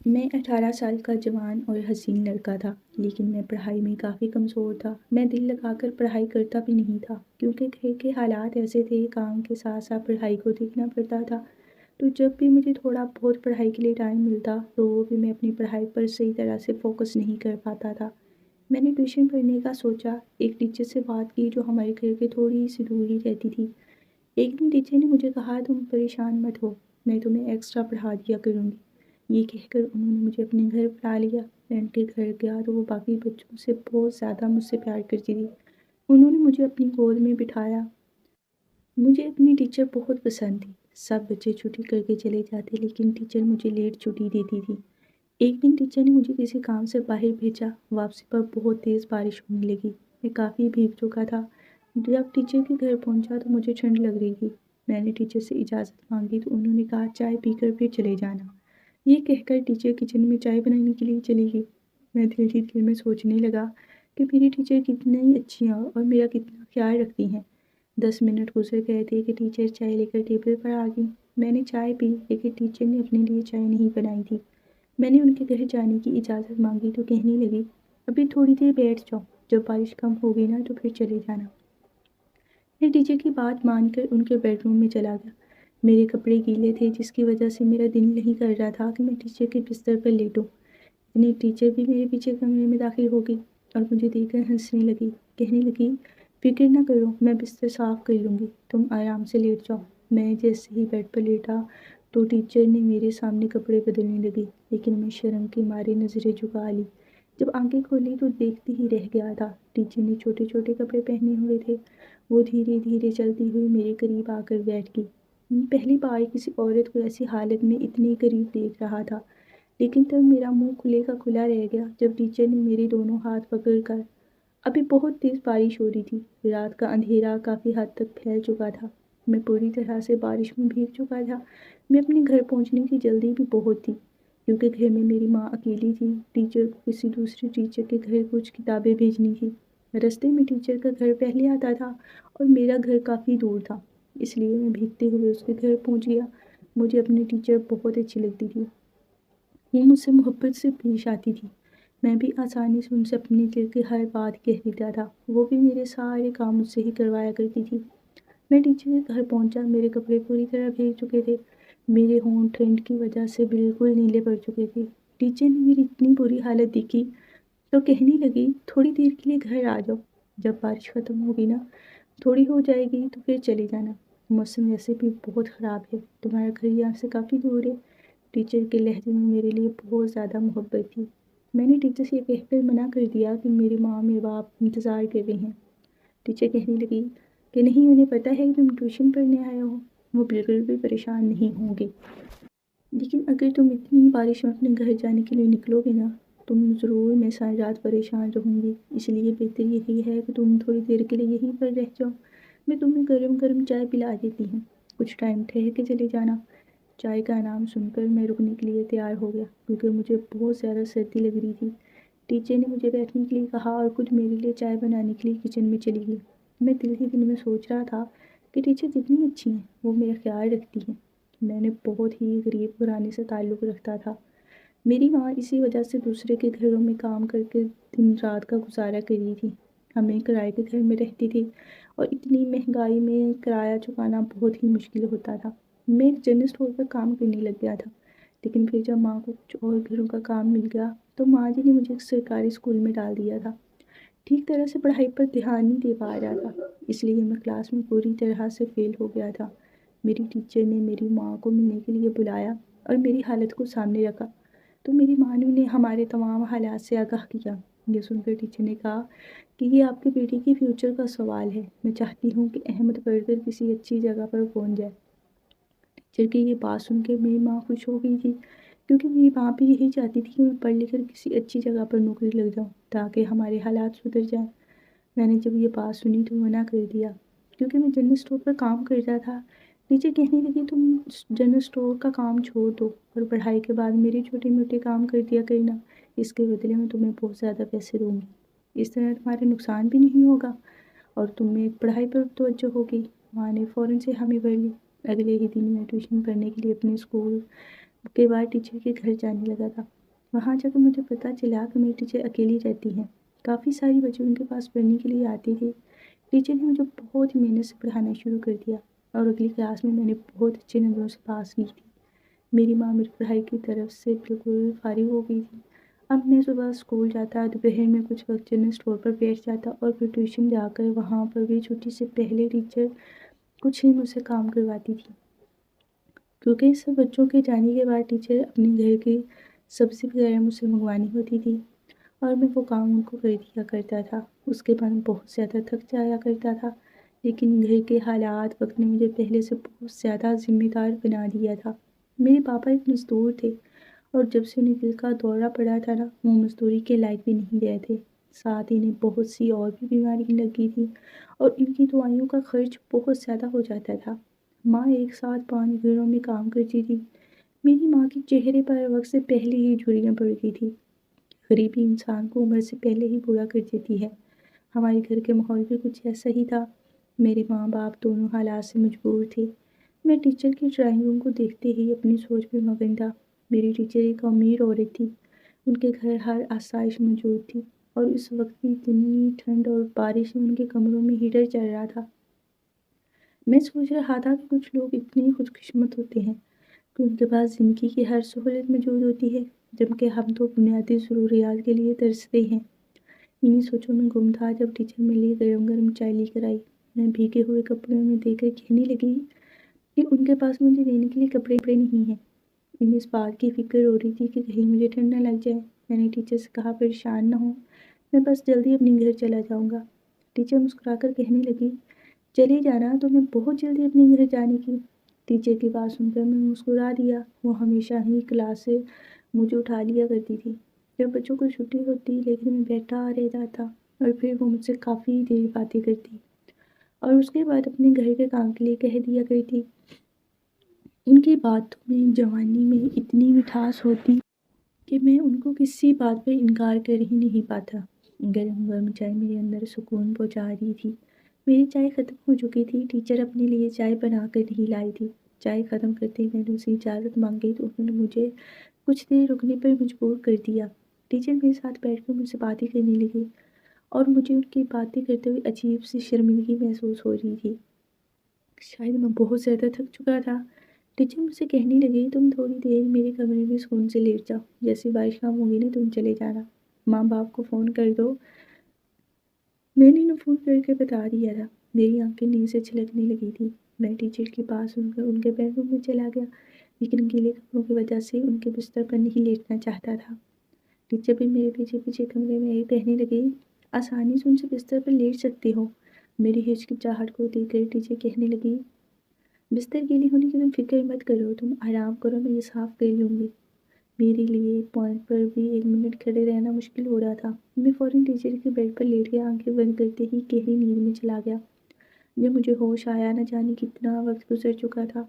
میں 18 سال کا جوان اور حسین لڑکا تھا، لیکن میں پڑھائی میں کافی کمزور تھا۔ میں دل لگا کر پڑھائی کرتا بھی نہیں تھا، کیونکہ گھر کے حالات ایسے تھے، کام کے ساتھ ساتھ پڑھائی کو دیکھنا پڑتا تھا۔ تو جب بھی مجھے تھوڑا بہت پڑھائی کے لیے ٹائم ملتا، تو وہ بھی میں اپنی پڑھائی پر صحیح طرح سے فوکس نہیں کر پاتا تھا۔ میں نے ٹیوشن پڑھنے کا سوچا، ایک ٹیچر سے بات کی جو ہمارے گھر کے تھوڑی سی دور ہی رہتی تھی۔ ایک دن ٹیچر نے مجھے کہا، تم پریشان مت ہو، میں تمہیں ایکسٹرا پڑھا دیا کروں گی۔ یہ کہہ کر انہوں نے مجھے اپنے گھر بلا لیا۔ میں ان کے گھر گیا تو وہ باقی بچوں سے بہت زیادہ مجھ سے پیار کرتی تھی۔ انہوں نے مجھے اپنی گود میں بٹھایا۔ مجھے اپنی ٹیچر بہت پسند تھی۔ سب بچے چھٹی کر کے چلے جاتے، لیکن ٹیچر مجھے لیٹ چھٹی دیتی تھی۔ ایک دن ٹیچر نے مجھے کسی کام سے باہر بھیجا۔ واپسی پر بہت تیز بارش ہونے لگی۔ میں کافی بھیگ چکا تھا۔ جب ٹیچر کے گھر پہنچا تو مجھے ٹھنڈ لگ رہی تھی۔ میں نے ٹیچر سے اجازت مانگی تو انہوں نے کہا، چائے پی کر پھر چلے جانا۔ یہ کہہ کر ٹیچر کچن میں چائے بنانے کے لیے چلی گئی۔ میں دل ہی دل میں سوچنے لگا کہ میری ٹیچر کتنی اچھی ہیں اور میرا کتنا خیال رکھتی ہیں۔ 10 منٹ گزر گئے تھے کہ ٹیچر چائے لے کر ٹیبل پر آ گئی۔ میں نے چائے پی، لیکن ٹیچر نے اپنے لیے چائے نہیں بنائی تھی۔ میں نے ان کے گھر جانے کی اجازت مانگی تو کہنے لگی، ابھی تھوڑی دیر بیٹھ جاؤ، جب بارش کم ہو گئی نا تو پھر چلے جانا۔ میں ٹیچر کی بات مان کر ان کے بیڈ روم میں چلا گیا۔ میرے کپڑے گیلے تھے، جس کی وجہ سے میرا دل نہیں کر رہا تھا کہ میں ٹیچر کے بستر پر لیٹوں۔ اتنی ٹیچر بھی میرے پیچھے کمرے میں داخل ہو گئی اور مجھے دیکھ کر ہنسنے لگی۔ کہنے لگی، فکر نہ کرو، میں بستر صاف کر لوں گی، تم آرام سے لیٹ جاؤ۔ میں جیسے ہی بیڈ پر لیٹا تو ٹیچر نے میرے سامنے کپڑے بدلنے لگی، لیکن میں شرم کے مارے نظریں جھکا لی۔ جب آنکھیں کھولی تو دیکھتی ہی رہ گیا تھا۔ ٹیچر نے چھوٹے چھوٹے کپڑے پہنے ہوئے تھے۔ وہ دھیرے دھیرے چلتی ہوئی میرے قریب آ کر بیٹھ گئی۔ میں پہلی بار کسی عورت کو ایسی حالت میں اتنے قریب دیکھ رہا تھا، لیکن تب میرا منہ کھلے کا کھلا رہ گیا جب ٹیچر نے میرے دونوں ہاتھ پکڑ کر، ابھی بہت تیز بارش ہو رہی تھی، رات کا اندھیرا کافی حد تک پھیل چکا تھا، میں پوری طرح سے بارش میں بھیگ چکا تھا۔ میں اپنے گھر پہنچنے کی جلدی بھی بہت تھی، کیونکہ گھر میں میری ماں اکیلی تھی۔ ٹیچر کو کسی دوسرے ٹیچر کے گھر کچھ کتابیں بھیجنی تھی۔ رستے میں ٹیچر کا گھر پہلے آتا تھا اور میرا گھر کافی دور تھا، اس لیے میں بھیگتے ہوئے اس کے گھر پہنچ گیا۔ مجھے اپنی ٹیچر بہت اچھی لگتی تھی، وہ مجھ سے محبت سے پیش آتی تھی۔ میں بھی آسانی سے ان سے اپنے دل کی ہر بات کہہ دیتا تھا۔ وہ بھی میرے سارے کام مجھ سے ہی کروایا کرتی تھی۔ میں ٹیچر کے گھر پہنچا، میرے کپڑے پوری طرح بھیگ چکے تھے، میرے ہونٹ ٹھنڈ کی وجہ سے بالکل نیلے پڑ چکے تھے۔ ٹیچر نے میری اتنی بری حالت دیکھی تو کہنے لگی، تھوڑی دیر کے لیے گھر آ جاؤ، جب بارش ختم ہوگی نا، تھوڑی ہو جائے گی تو پھر چلے جانا، موسم ویسے بھی بہت خراب ہے، تمہارا گھر یہاں سے کافی دور ہے۔ ٹیچر کے لہجے میں میرے لیے بہت زیادہ محبت تھی۔ میں نے ٹیچر سے یہ کہہ کر منع کر دیا کہ میری ماں میرے باپ انتظار کر رہے ہیں۔ ٹیچر کہنے لگی کہ نہیں، انہیں پتہ ہے کہ تم ٹیوشن پڑھنے آئے ہو، وہ بالکل بھی پریشان نہیں ہوں گے، لیکن اگر تم اتنی بارش میں اپنے گھر جانے کے لیے نکلو گے نا، تم ضرور میں ساری رات پریشان رہوں گی، اس لیے بہتر یہی ہے کہ تم تھوڑی دیر کے لیے یہیں پر رہ جاؤ، میں تمہیں گرم گرم چائے پلا دیتی ہوں، کچھ ٹائم ٹھہر کے چلے جانا۔ چائے کا نام سن کر میں رکنے کے لیے تیار ہو گیا، کیونکہ مجھے بہت زیادہ سردی لگ رہی تھی۔ ٹیچر نے مجھے بیٹھنے کے لیے کہا اور خود میرے لیے چائے بنانے کے لیے کچن میں چلی گئی۔ میں دل ہی دل میں سوچ رہا تھا کہ ٹیچر جتنی اچھی ہیں، وہ میرا خیال رکھتی ہیں۔ میں نے بہت ہی غریب گھرانے سے تعلق رکھتا تھا۔ میری ماں اسی وجہ سے دوسرے کے گھروں میں کام کر کے دن رات کا گزارا کر رہی تھی، ہمیں کرائے کے گھر میں رہتی تھی، اور اتنی مہنگائی میں کرایہ چکانا بہت ہی مشکل ہوتا تھا۔ میں ایک جنرل اسٹور پر کام کرنے لگ گیا تھا، لیکن پھر جب ماں کو کچھ اور گھروں کا کام مل گیا تو ماں جی نے مجھے ایک سرکاری اسکول میں ڈال دیا تھا۔ ٹھیک طرح سے پڑھائی پر دھیان نہیں دے پا رہا تھا، اس لیے میں کلاس میں پوری طرح سے فیل ہو گیا تھا۔ میری ٹیچر نے میری ماں کو ملنے کے لیے بلایا اور میری حالت کو سامنے رکھا، تو میری ماں نے انہیں ہمارے تمام حالات سے آگاہ کیا۔ یہ سن کر ٹیچر نے کہا کہ یہ آپ کے بیٹی کی فیوچر کا سوال ہے، میں چاہتی ہوں کہ احمد پڑھ کر کسی اچھی جگہ پر پہنچ جائے۔ ٹیچر کی یہ بات سن کے میری ماں خوش ہو گئی تھی، کیونکہ میری ماں بھی یہی چاہتی تھی کہ میں پڑھ لکھ کر کسی اچھی جگہ پر نوکری لگ جاؤں تاکہ ہمارے حالات سدھر جائیں۔ میں نے جب یہ بات سنی تو منع کر دیا، کیونکہ میں جنرل اسٹور پر کام کرتا تھا۔ ٹیچر کہنے لگی، تم جنرل اسٹور کا کام چھوڑ دو اور پڑھائی کے بعد میرے چھوٹے موٹے کام کر دیا کرنا، اس کے بدلے میں تمہیں بہت زیادہ پیسے دوں گی، اس طرح تمہارا نقصان بھی نہیں ہوگا اور تمہیں پڑھائی پر توجہ ہوگی۔ ماں نے فوراً سے حامی بھر لی۔ اگلے ہی دن میں ٹیوشن پڑھنے کے لیے اپنے اسکول کے بعد ٹیچر کے گھر جانے لگا تھا۔ وہاں جا کر مجھے پتہ چلا کہ میری ٹیچر اکیلی رہتی ہیں۔ کافی ساری بچے ان کے پاس پڑھنے کے لیے آتے تھے۔ ٹیچر نے مجھے بہت ہی محنت سے پڑھانا شروع کر دیا اور اگلی کلاس میں نے بہت اچھے نمبروں سے پاس کی تھی۔ میری ماں میری پڑھائی کی طرف سے بالکل فارغ ہو گئی تھی۔ اب میں صبح اسکول جاتا، دوپہر میں کچھ وقت جنرل اسٹور پر بیٹھ جاتا اور پھر ٹیوشن جا کر وہاں پر بھی چھٹی سے پہلے ٹیچر کچھ ہی مجھ سے کام کرواتی تھی، کیونکہ سب بچوں کے جانے کے بعد ٹیچر اپنے گھر کی سبزی وغیرہ مجھ سے منگوانی ہوتی تھی اور میں وہ کام ان کو کر دیا کرتا تھا۔ اس کے بعد میں بہت زیادہ تھک جایا کرتا تھا، لیکن گھر کے حالات وقت نے مجھے پہلے سے بہت زیادہ ذمہ دار بنا دیا تھا۔ میرے پاپا ایک مزدور تھے اور جب سے انہیں دل کا دورہ پڑا تھا نا، وہ مزدوری کے لائق بھی نہیں رہے تھے۔ ساتھ ہی انہیں بہت سی اور بھی بیماری لگی تھی اور ان کی دوائیوں کا خرچ بہت زیادہ ہو جاتا تھا۔ ماں ایک ساتھ 5 گھروں میں کام کرتی تھی۔ میری ماں کے چہرے پر وقت سے پہلے ہی جھریاں پڑ گئی تھی۔ غریبی انسان کو عمر سے پہلے ہی بوڑھا کر دیتی ہے۔ ہمارے گھر کے ماحول بھی کچھ ایسا ہی تھا۔ میرے ماں باپ دونوں حالات سے مجبور تھے۔ میں ٹیچر کی ڈرائنگ روم کو دیکھتے ہی اپنی سوچ میں مگن تھا۔ میری ٹیچر ایک امیر عورت تھی۔ ان کے گھر ہر آسائش موجود تھی اور اس وقت بھی اتنی ٹھنڈ اور بارش میں ان کے کمروں میں ہیٹر چل رہا تھا۔ میں سوچ رہا تھا کہ کچھ لوگ اتنے خوش قسمت ہوتے ہیں کہ ان کے پاس زندگی کی ہر سہولت موجود ہوتی ہے، جبکہ ہم تو بنیادی ضروریات کے لیے ترستے ہیں۔ انہی سوچوں میں گم تھا جب ٹیچر میرے لیے گرم گرم چائے لے کر آئی۔ میں بھیگے ہوئے کپڑوں میں دیکھ کر کہنے لگی کہ ان کے پاس مجھے دینے کے لیے کپڑے نہیں ہیں۔ انہیں اس بات کی فکر ہو رہی تھی کہ کہیں مجھے ٹھنڈ نہ لگ جائے۔ میں نے ٹیچر سے کہا پریشان نہ ہو، میں بس جلدی اپنے گھر چلا جاؤں گا۔ ٹیچر مسکرا کر کہنے لگی چلی جانا، تمہیں بہت جلدی اپنے گھر جانے کی۔ ٹیچر کی بات سن کر میں مسکرا دیا۔ وہ ہمیشہ ہی کلاس سے مجھے اٹھا لیا کرتی تھی جب بچوں کو چھٹی ہوتی، لیکن میں بیٹھا رہتا تھا اور پھر وہ مجھ سے کافی دیر باتیں کرتی اور اس کے بعد اپنے گھر کے کام کے لیے کہہ دیا کرتی۔ ان کی باتوں میں جوانی میں اتنی مٹھاس ہوتی کہ میں ان کو کسی بات پہ انکار کر ہی نہیں پاتا۔ گرم گرم چائے میرے اندر سکون پہنچا رہی تھی۔ میری چائے ختم ہو چکی تھی۔ ٹیچر اپنے لیے چائے بنا کر نہیں لائی تھی۔ چائے ختم کرتے میں نے اسے اجازت مانگی تو انہوں نے مجھے کچھ دیر رکنے پر مجبور کر دیا۔ ٹیچر میرے ساتھ بیٹھ کر مجھ سے باتیں کرنے لگی اور مجھے ان کی باتیں کرتے ہوئے عجیب سی شرمندگی محسوس ہو رہی تھی۔ شاید میں بہت زیادہ تھک چکا تھا۔ ٹیچر مجھ سے کہنے لگی تم تھوڑی دیر میرے کمرے میں سکون سے لیٹ جاؤ، جیسے بارش کم ہوگی نا تم چلے جانا، ماں باپ کو فون کر دو۔ میں نے انہیں فون کر کے بتا دیا تھا۔ میری آنکھیں نیند سے چھلکنے لگی تھی۔ میں ٹیچر کے پاس سن کر ان کے بیڈ روم میں چلا گیا، لیکن گیلے کپڑوں کی وجہ سے ان کے بستر پر نہیں لیٹنا چاہتا تھا۔ ٹیچر بھی میرے پیچھے پیچھے کمرے میں آئی، کہنے لگی آسانی سے ان سے بستر پر لیٹ سکتے ہو۔ میری ہچکچاہٹ کو دیکھ کر ٹیچر کہنے لگی بستر گیلی ہونے کی تم فکر مت کرو، تم آرام کرو، میں یہ صاف کر لوں گی۔ میرے لیے ایک پوائنٹ پر بھی 1 منٹ کھڑے رہنا مشکل ہو رہا تھا۔ میں فوراً ٹیچر کے بیڈ پر لیٹ گیا، آنکھیں بند کرتے ہی گہری نیند میں چلا گیا۔ جب مجھے ہوش آیا، نہ جانے کتنا وقت گزر چکا تھا۔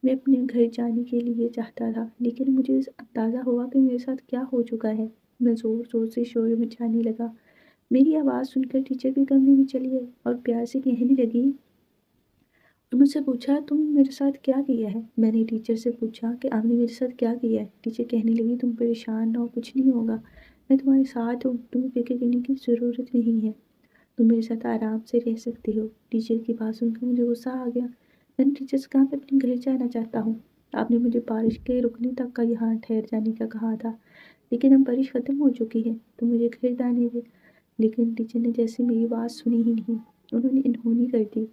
میں اپنے گھر جانے کے لیے چاہتا تھا، لیکن مجھے اندازہ ہوا کہ میرے ساتھ کیا ہو چکا ہے۔ میں زور زور سے شور مچانے لگا۔ میری آواز سن کر ٹیچر بھی کمرے میں چلی گئی اور پیار سے کہنے لگی اور مجھ سے پوچھا تم میرے ساتھ کیا کیا ہے؟ میں نے ٹیچر سے پوچھا کہ آپ نے میرے ساتھ کیا کیا ہے؟ ٹیچر کہنے لگی تم پریشان نہ ہو، کچھ نہیں ہوگا، میں تمہارے ساتھ ہوں، تمہیں فکر کرنے کی ضرورت نہیں ہے، تم میرے ساتھ آرام سے رہ سکتے ہو۔ ٹیچر کی بات سن کر مجھے غصہ آ گیا۔ میں نے ٹیچر سے کہا میں اپنے گھر جانا چاہتا ہوں۔ آپ نے مجھے بارش کے رکنے تک کا یہاں ٹھہر جانے کا کہا تھا، لیکن اب بارش ختم ہو چکی ہے تو مجھے گھر جانے دے۔ لیکن ٹیچر نے جیسے میری بات سنی ہی نہیں، انہوں نے انہونی کر دی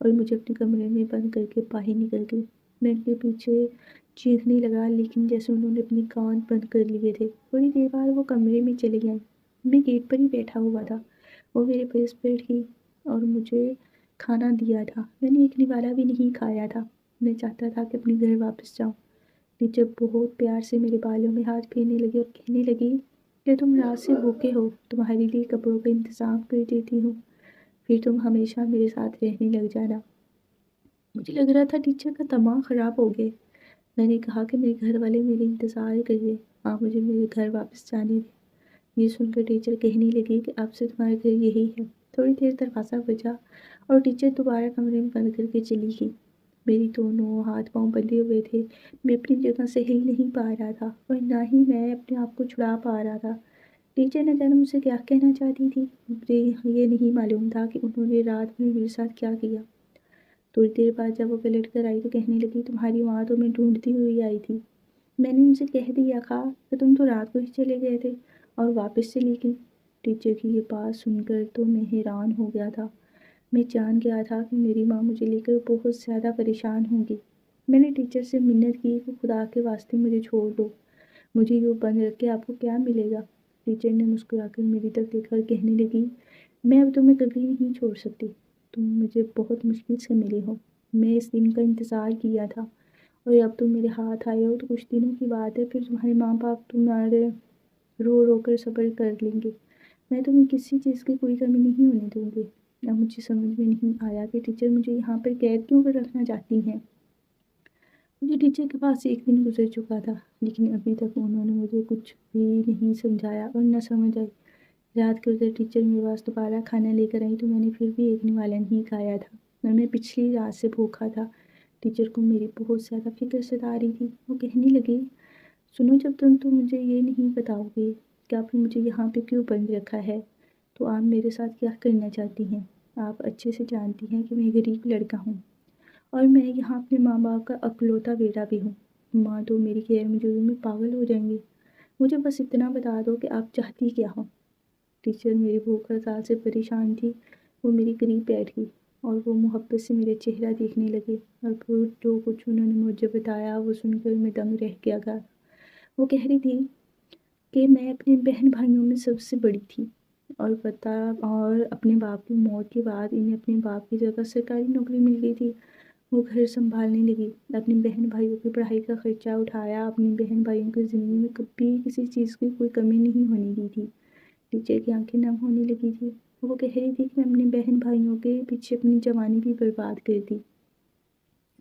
اور مجھے اپنے کمرے میں بند کر کے باہر نکل گئی۔ میں ان کے پیچھے چیخنے لگا، لیکن جیسے انہوں نے اپنے کان بند کر لیے تھے۔ تھوڑی دیر بعد وہ کمرے میں چلی گئیں۔ میں گیٹ پر ہی بیٹھا ہوا تھا۔ وہ میرے پاس بیٹھی اور مجھے کھانا دیا تھا۔ میں نے ایک نوالا بھی نہیں کھایا تھا۔ میں چاہتا تھا کہ اپنے گھر واپس جاؤں۔ ٹیچر بہت پیار سے میرے بالوں میں ہاتھ پھیرنے لگی اور کہنے لگی کہ تم رات سے بھوکے ہو، تمہارے لیے کپڑوں کا انتظام کر دیتی ہوں، پھر تم ہمیشہ میرے ساتھ رہنے لگ جانا۔ مجھے لگ رہا تھا ٹیچر کا دماغ خراب ہو گیا۔ میں نے کہا کہ میرے گھر والے میرے انتظار کر رہے، آپ مجھے میرے گھر واپس جانے دیں۔ یہ سن کر ٹیچر کہنے لگی کہ اب سے تمہارا گھر یہی ہے۔ تھوڑی دیر دروازہ بجا اور ٹیچر دوبارہ کمرے میں بند کر کے چلی گئی۔ میری دونوں ہاتھ پاؤں بندھے ہوئے تھے، میں اپنی جگہ سے ہل نہیں پا رہا تھا اور نہ ہی میں اپنے آپ کو چھڑا پا رہا تھا۔ ٹیچر نہ جانے مجھ سے کیا کہنا چاہتی تھی، مجھے یہ نہیں معلوم تھا کہ انہوں نے رات میں میرے ساتھ کیا کیا۔ تھوڑی دیر بعد جب وہ پلٹ کر آئی تو کہنے لگی، تمہاری ماں تو میں ڈھونڈتی ہوئی آئی تھی، میں نے ان سے کہہ دیا تھا کہ تم تو رات کو ہی چلے گئے تھے اور واپس چلی گئی۔ ٹیچر کی یہ بات سن کر تو میں حیران ہو گیا تھا۔ میں جان گیا تھا کہ میری ماں مجھے لے کر بہت زیادہ پریشان ہوں گی۔ میں نے ٹیچر سے منت کی کہ خدا کے واسطے مجھے چھوڑ دو، مجھے یوں بند رکھ کے آپ کو کیا ملے گا۔ ٹیچر نے مسکرا کر میری طرف دیکھ کر کہنے لگی، میں اب تمہیں کبھی نہیں چھوڑ سکتی، تم مجھے بہت مشکل سے ملی ہو، میں اس دن کا انتظار کیا تھا اور اب تم میرے ہاتھ آئے ہو تو کچھ دنوں کی بات ہے، پھر تمہارے ماں باپ تمہارے رو رو کر صبر کر لیں گے، میں تمہیں کسی چیز کی کوئی کمی نہیں ہونے دوں گی۔ اب مجھے سمجھ میں نہیں آیا کہ ٹیچر مجھے یہاں پر قید کیوں کر رکھنا چاہتی ہیں۔ مجھے ٹیچر کے پاس ایک دن گزر چکا تھا، لیکن ابھی تک انہوں نے مجھے کچھ بھی نہیں سمجھایا اور نہ سمجھ آئی۔ رات کو اگر ٹیچر میرے پاس دوبارہ کھانا لے کر آئی تو میں نے پھر بھی ایک نوالا نہیں کھایا تھا اور میں پچھلی رات سے بھوکا تھا۔ ٹیچر کو میری بہت زیادہ فکر ستا رہی تھی۔ وہ کہنے لگی، سنو، جب تم تو مجھے یہ نہیں بتاؤ گے کہ آپ نے مجھے یہاں پہ کیوں بند رکھا ہے تو آپ میرے ساتھ کیا کرنا چاہتی ہیں۔ آپ اچھے سے جانتی ہیں کہ میں غریب لڑکا ہوں اور میں یہاں اپنے ماں باپ کا اکلوتا بیٹا بھی ہوں۔ ماں تو میری غیر موجودگی میں پاگل ہو جائیں گی۔ مجھے بس اتنا بتا دو کہ آپ چاہتی کیا ہو۔ ٹیچر میری بھوک ہڑتال سے پریشان تھی، وہ میری قریب بیٹھ گئی اور وہ محبت سے میرے چہرہ دیکھنے لگے اور پھر جو کچھ انہوں نے مجھے بتایا وہ سن کر میں دنگ رہ گیا۔ وہ کہہ رہی تھی کہ میں اپنے بہن بھائیوں میں سب سے بڑی تھی اور اپنے باپ کی موت کے بعد انہیں اپنے باپ کی جگہ سرکاری نوکری مل گئی تھی۔ وہ گھر سنبھالنے لگی، اپنی بہن بھائیوں کی پڑھائی کا خرچہ اٹھایا، اپنی بہن بھائیوں کی زندگی میں کبھی کسی چیز کی کوئی کمی نہیں ہونے دی تھی۔ ٹیچر کی آنکھیں نم ہونے لگی تھی۔ وہ کہہ رہی تھی کہ میں اپنے بہن بھائیوں کے پیچھے اپنی جوانی بھی برباد کر دی،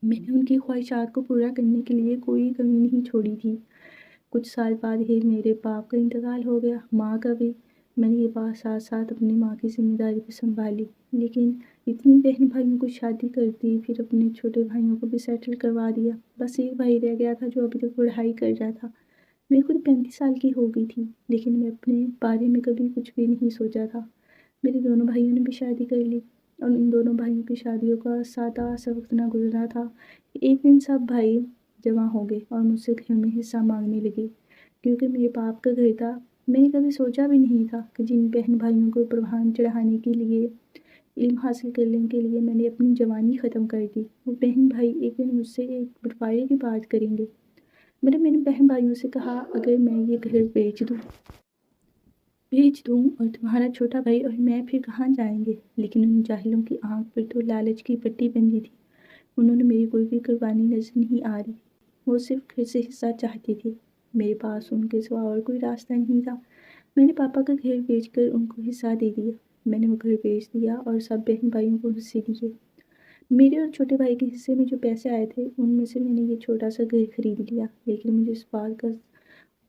میں نے ان کی خواہشات کو پورا کرنے کے لیے کوئی کمی نہیں چھوڑی تھی۔ کچھ سال بعد ہی میرے باپ کا انتقال ہو گیا، ماں کا بھی۔ میں نے یہ بات ساتھ ساتھ اپنی ماں کی ذمہ داری بھی سنبھالی، لیکن اتنی بہن بھائیوں کو شادی کر دی، پھر اپنے چھوٹے بھائیوں کو بھی سیٹل کروا دیا۔ بس ایک بھائی رہ گیا تھا جو ابھی تک پڑھائی کر رہا تھا۔ میں خود 35 سال کی ہو گئی تھی، لیکن میں اپنے بارے میں کبھی کچھ بھی نہیں سوچا تھا۔ میرے دونوں بھائیوں نے بھی شادی کر لی اور ان دونوں بھائیوں کی شادیوں کا سادہ سا وقت نہ گزرا تھا کہ ایک دن سب بھائی جمع ہو گئے اور مجھ سے گھر میں حصہ مانگنے لگے، کیونکہ میرے باپ کا گھر تھا۔ میں نے کبھی سوچا بھی نہیں تھا کہ جن بہن بھائیوں کو پروان چڑھانے کے لیے، علم حاصل کرنے کے لیے میں نے اپنی جوانی ختم کر دی، وہ بہن بھائی ایک دن مجھ سے ایک بٹوارے کی بات کریں گے۔ میں نے میرے بہن بھائیوں سے کہا، اگر میں یہ گھر بیچ دوں اور تمہارا چھوٹا بھائی اور میں پھر کہاں جائیں گے؟ لیکن ان جاہلوں کی آنکھ پر تو لالچ کی پٹی بندھی تھی، انہوں نے میری کوئی بھی قربانی نظر نہیں آ رہی، وہ صرف گھر سے حصہ چاہتی تھی۔ میرے پاس ان کے سوا اور کوئی راستہ نہیں تھا۔ میں نے پاپا کا گھر بیچ کر ان کو حصہ دے دیا۔ میں نے وہ گھر بیچ دیا اور سب بہن بھائیوں کو حصے دیے۔ میرے اور چھوٹے بھائی کے حصے میں جو پیسے آئے تھے ان میں سے میں نے یہ چھوٹا سا گھر خرید لیا، لیکن مجھے اس بات کا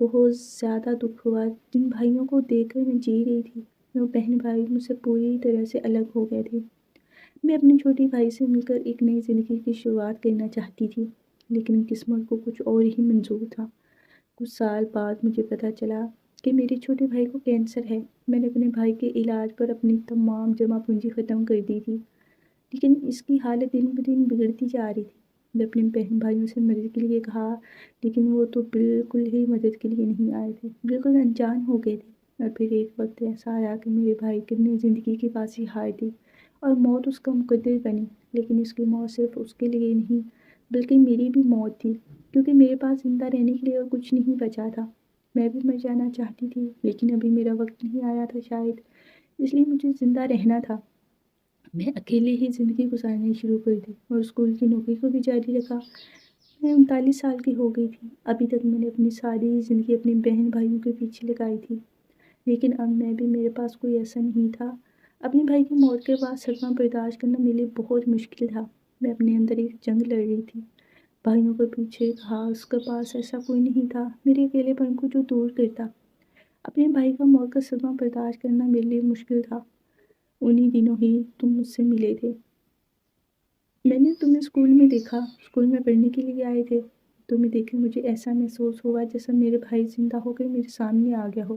بہت زیادہ دکھ ہوا جن بھائیوں کو دیکھ کر میں جی رہی تھی، وہ بہن بھائی مجھ سے پوری طرح سے الگ ہو گئے تھے۔ میں اپنے چھوٹے بھائی سے مل کر ایک نئی زندگی کی شروعات کرنا چاہتی تھی، لیکن قسمت کو کچھ اور ہی منظور تھا۔ کچھ سال بعد مجھے پتہ چلا کہ میرے چھوٹے بھائی کو کینسر ہے۔ میں نے اپنے بھائی کے علاج پر اپنی تمام جمع پونجی ختم کر دی تھی، لیکن اس کی حالت دن بدن بگڑتی جا رہی تھی۔ میں اپنے بہن بھائیوں سے مدد کے لیے کہا، لیکن وہ تو بالکل ہی مدد کے لیے نہیں آئے تھے، بالکل انجان ہو گئے تھے۔ اور پھر ایک وقت ایسا آیا کہ میرے بھائی نے زندگی کی بازی ہار دی اور موت اس کا مقدر بنی، لیکن اس کی موت صرف اس کے لیے نہیں بلکہ میری بھی موت تھی، کیونکہ میرے پاس زندہ رہنے کے لیے اور کچھ نہیں بچا تھا۔ میں بھی مر جانا چاہتی تھی، لیکن ابھی میرا وقت نہیں آیا تھا شاید، اس لیے مجھے زندہ رہنا تھا۔ میں اکیلے ہی زندگی گزارنی شروع کر دی اور اسکول کی نوکری کو بھی جاری رکھا۔ میں 39 سال کی ہو گئی تھی۔ ابھی تک میں نے اپنی ساری زندگی اپنے بہن بھائیوں کے پیچھے لگائی تھی، لیکن اب میرے پاس کوئی ایسا نہیں تھا۔ اپنے بھائی کی موت کے بعد صدمہ برداشت کرنا میرے لیے بہت مشکل تھا۔ میں اپنے اندر ایک جنگ لڑ رہی تھی، بھائیوں کے پیچھے گھاس کے پاس ایسا کوئی نہیں تھا میرے اکیلے پن کو جو دور کرتا۔ اپنے بھائی کا موت کا صدمہ برداشت کرنا میرے لیے مشکل تھا۔ انہی دنوں ہی تم مجھ سے ملے تھے۔ میں نے تمہیں اسکول میں دیکھا، اسکول میں پڑھنے کے لیے آئے تھے۔ تمہیں دیکھ کے مجھے ایسا محسوس ہوا جیسا میرے بھائی زندہ ہو کر میرے سامنے آ گیا ہو۔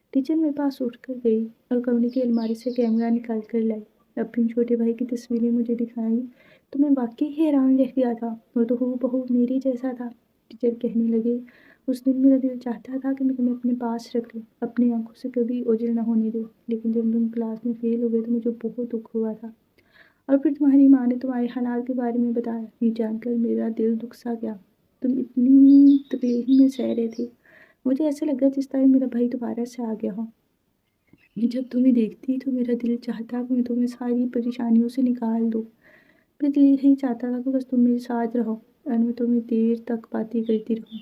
ٹیچر میرے پاس اٹھ کر گئی اور کمرے کی الماری سے کیمرہ نکال کر لائی، اپنے چھوٹے بھائی کی تصویریں مجھے دکھائیں تو میں واقعی حیران رہ گیا تھا، وہ تو ہو بہو میری جیسا تھا۔ ٹیچر کہنے لگے، اس دن میرا دل چاہتا تھا کہ میں تمہیں اپنے پاس رکھ لوں، اپنی آنکھوں سے کبھی اوجھل نہ ہونے دوں، لیکن جب تم کلاس میں فیل ہو گئے تو مجھے بہت دکھ ہوا تھا۔ اور پھر تمہاری ماں نے تمہارے حالات کے بارے میں بتایا، یہ جان کر میرا دل دکھ سا گیا۔ تم اتنی تکلیف میں سہ رہے تھے، مجھے ایسا لگا جس طرح میرا بھائی دوبارہ سے آ گیا ہو۔ جب تمہیں دیکھتی تو میرا دل چاہتا کہ میں تمہیں ساری پریشانیوں سے نکال دوں۔ میرا دل یہی چاہتا تھا کہ بس تم میرے ساتھ رہو اور میں تمہیں دیر تک باتیں کرتی رہوں۔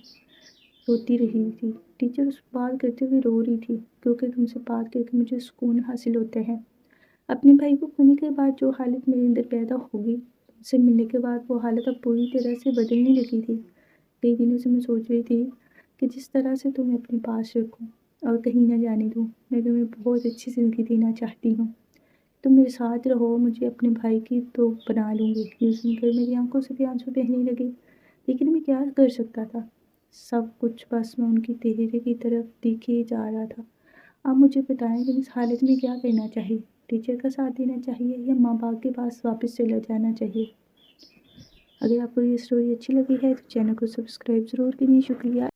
روتی رہی تھی۔ ٹیچر اس بات کرتے ہوئے رو رہی تھی، کیونکہ تم سے بات کر کے مجھے سکون حاصل ہوتا ہے۔ اپنے بھائی کو کھونے کے بعد جو حالت میرے اندر پیدا ہوگی، تم سے ملنے کے بعد وہ حالت اب پوری طرح سے بدلنے لگی تھی۔ کئی دنوں سے میں سوچ رہی تھی کہ جس طرح سے تمہیں اپنے پاس رکھوں اور کہیں نہ جانے دوں۔ میں تمہیں بہت اچھی زندگی دینا چاہتی ہوں، تم میرے ساتھ رہو، مجھے اپنے بھائی کی تو بنا لوں گی۔ یہ سن کر میری آنکھوں سے بھی آنسو بہنے لگے، لیکن میں کیا کر سکتا تھا؟ سب کچھ بس میں ان کی چہرے کی طرف دیکھے جا رہا تھا۔ اب مجھے بتائیں کہ اس حالت میں کیا کرنا چاہیے؟ ٹیچر کا ساتھ دینا چاہیے یا ماں باپ کے پاس واپس چلا جانا چاہیے؟ اگر آپ کو یہ اسٹوری اچھی لگی ہے تو چینل کو سبسکرائب ضرور کیجیے۔ شکریہ۔